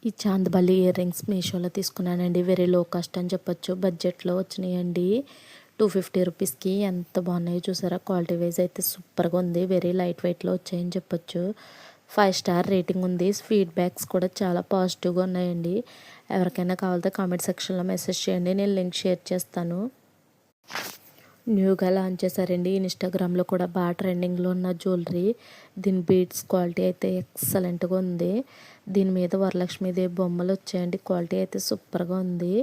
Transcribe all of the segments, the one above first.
ఈ chandbali ear rings మీషోలో తీసుకున్నానండి. వెరీ లో కాస్ట్ అని చెప్పొచ్చు. బడ్జెట్లో వచ్చినాయండి. 250 రూపీస్కి ఎంత బాగున్నాయో చూసారా. క్వాలిటీ వైజ్ అయితే సూపర్గా ఉంది. వెరీ లైట్ వెయిట్లో వచ్చాయని చెప్పొచ్చు. 5 స్టార్ రేటింగ్ ఉంది. ఫీడ్బ్యాక్స్ కూడా చాలా పాజిటివ్గా ఉన్నాయండి. ఎవరికైనా కావాలంటే కామెంట్ సెక్షన్లో మెసేజ్ చేయండి, నేను లింక్ షేర్ చేస్తాను. న్యూగా లాంచ్ చేశారండి. ఇన్స్టాగ్రామ్లో కూడా బాగా ట్రెండింగ్లో ఉన్న జ్యువెలరీ. దీని బీడ్స్ క్వాలిటీ అయితే ఎక్సలెంట్గా ఉంది. దీని మీద వరలక్ష్మీదేవి బొమ్మలు వచ్చాయండి. క్వాలిటీ అయితే సూపర్గా ఉంది.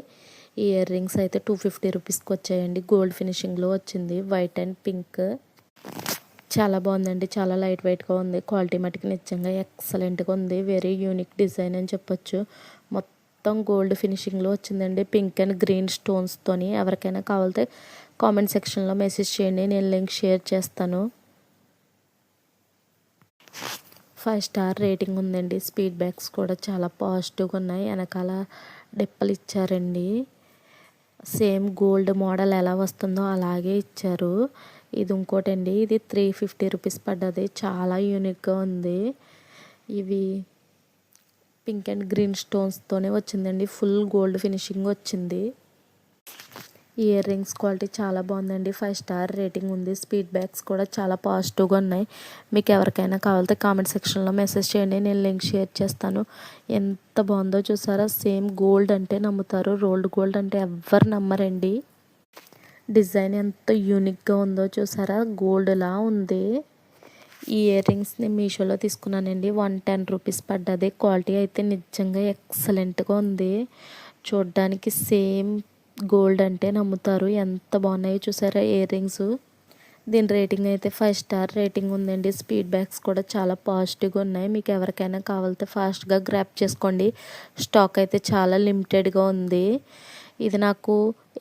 ఈ ఇయర్ రింగ్స్ అయితే 250 రూపీస్కి వచ్చాయండి. గోల్డ్ ఫినిషింగ్లో వచ్చింది. వైట్ అండ్ పింక్ చాలా బాగుందండి. చాలా లైట్ వెయిట్గా ఉంది. క్వాలిటీ మటుకు నిజంగా ఎక్సలెంట్గా ఉంది. వెరీ యూనిక్ డిజైన్ అని చెప్పొచ్చు. మొత్తం గోల్డ్ ఫినిషింగ్లో వచ్చిందండి. పింక్ అండ్ గ్రీన్ స్టోన్స్తోని. ఎవరికైనా కావాలంటే కామెంట్ సెక్షన్లో మెసేజ్ చేయండి, నేను లింక్ షేర్ చేస్తాను. 5 స్టార్ రేటింగ్ ఉందండి. ఫీడ్బ్యాక్స్ కూడా చాలా పాజిటివ్గా ఉన్నాయి. వెనకాల డిప్పలు ఇచ్చారండి. సేమ్ గోల్డ్ మోడల్ ఎలా వస్తుందో అలాగే ఇచ్చారు. ఇది ఇంకోటండి. ఇది 350 రూపీస్ పడ్డది. చాలా యూనిక్గా ఉంది. ఇవి పింక్ అండ్ గ్రీన్ స్టోన్స్తోనే వచ్చిందండి. ఫుల్ గోల్డ్ ఫినిషింగ్ వచ్చింది. ఇయర్ రింగ్స్ క్వాలిటీ చాలా బాగుందండి. 5 స్టార్ రేటింగ్ ఉంది. ఫీడ్బ్యాక్స్ కూడా చాలా పాజిటివ్గా ఉన్నాయి. మీకు ఎవరికైనా కావాలంటే కామెంట్ సెక్షన్లో మెసేజ్ చేయండి, నేను లింక్ షేర్ చేస్తాను. ఎంత బాగుందో చూసారా. సేమ్ గోల్డ్ అంటే నమ్ముతారు, రోల్డ్ గోల్డ్ అంటే ఎవ్వరు నమ్మరండి. డిజైన్ ఎంత యూనిక్గా ఉందో చూసారా. గోల్డ్లా ఉంది. ఈ ఇయర్ రింగ్స్ని మీషోలో తీసుకున్నానండి. 110 రూపీస్ పడ్డది. క్వాలిటీ అయితే నిజంగా ఎక్సలెంట్గా ఉంది. చూడ్డానికి సేమ్ గోల్డ్ అంటే నమ్ముతారు. ఎంత బాగున్నాయో చూసారా ఇయర్ రింగ్స్. దీని రేటింగ్ అయితే 5 స్టార్ రేటింగ్ ఉందండి. ఫీడ్బ్యాక్స్ కూడా చాలా పాజిటివ్గా ఉన్నాయి. మీకు ఎవరికైనా కావాలంటే ఫాస్ట్గా గ్రాప్ చేసుకోండి. స్టాక్ అయితే చాలా లిమిటెడ్గా ఉంది. ఇది నాకు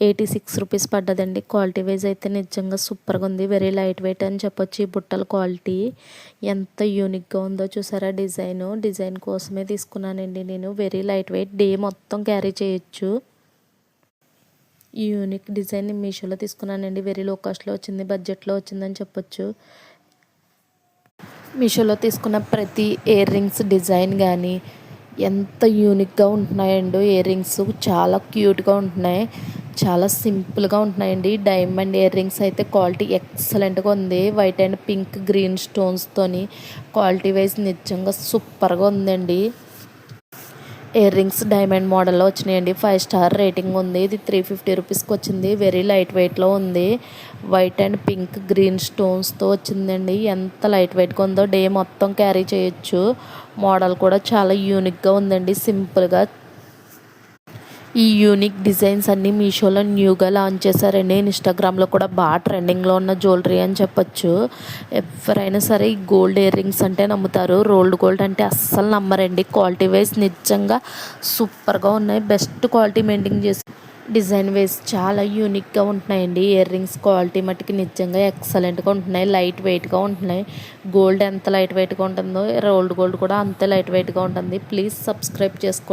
86 రూపీస్ పడ్డదండి. క్వాలిటీ వైజ్ అయితే నిజంగా సూపర్గా ఉంది. వెరీ లైట్ వెయిట్ అని చెప్పొచ్చు. ఈ బుట్టల క్వాలిటీ ఎంత యూనిక్గా ఉందో చూసారా. డిజైన్ కోసమే తీసుకున్నానండి నేను. వెరీ లైట్ వెయిట్, డే మొత్తం క్యారీ చేయొచ్చు. ఈ యూనిక్ డిజైన్ మీషోలో తీసుకున్నానండి. వెరీ లో కాస్ట్లో వచ్చింది, బడ్జెట్లో వచ్చిందని చెప్పొచ్చు. మీషోలో తీసుకున్న ప్రతి ఇయర్ రింగ్స్ డిజైన్ కానీ ఎంత యూనిక్గా ఉంటున్నాయండి. ఇయర్ రింగ్స్ చాలా క్యూట్గా ఉంటున్నాయి, చాలా సింపుల్గా ఉంటున్నాయండి. డైమండ్ ఇయర్ రింగ్స్ అయితే క్వాలిటీ ఎక్సలెంట్గా ఉంది. వైట్ అండ్ పింక్ గ్రీన్ స్టోన్స్తోని. క్వాలిటీ వైజ్ నిజంగా సూపర్గా ఉందండి. ఇయర్ రింగ్స్ డైమండ్ మోడల్లో వచ్చినాయండి. 5 స్టార్ రేటింగ్ ఉంది. ఇది 350 రూపీస్కి వచ్చింది. వెరీ లైట్ వెయిట్లో ఉంది. వైట్ అండ్ పింక్ గ్రీన్ స్టోన్స్తో వచ్చిందండి. ఎంత లైట్ వెయిట్గా ఉందో. డే మొత్తం క్యారీ చేయొచ్చు. మోడల్ కూడా చాలా యూనిక్గా ఉందండి. సింపుల్గా ఈ యూనిక్ డిజైన్స్ అన్నీ మీషోలో న్యూగా లాంచ్ చేశారండి. ఇన్స్టాగ్రామ్లో కూడా బాగా ట్రెండింగ్లో ఉన్న జ్యువెలరీ అని చెప్పొచ్చు. ఎవరైనా సరే ఈ గోల్డ్ ఇయర్ రింగ్స్ అంటే నమ్ముతారు, రోల్డ్ గోల్డ్ అంటే అస్సలు నమ్మరండి. క్వాలిటీ వైజ్ నిజంగా సూపర్గా ఉన్నాయి. బెస్ట్ క్వాలిటీ మెయింటైన్ చేసి డిజైన్ వైజ్ చాలా యూనిక్గా ఉంటున్నాయండి. ఇయర్ రింగ్స్ క్వాలిటీ మట్టుకు నిజంగా ఎక్సలెంట్గా ఉంటున్నాయి. లైట్ వెయిట్గా ఉంటున్నాయి. గోల్డ్ ఎంత లైట్ వెయిట్గా ఉంటుందో రోల్డ్ గోల్డ్ కూడా అంతే లైట్ వెయిట్గా ఉంటుంది. ప్లీజ్ సబ్స్క్రైబ్ చేసుకోండి.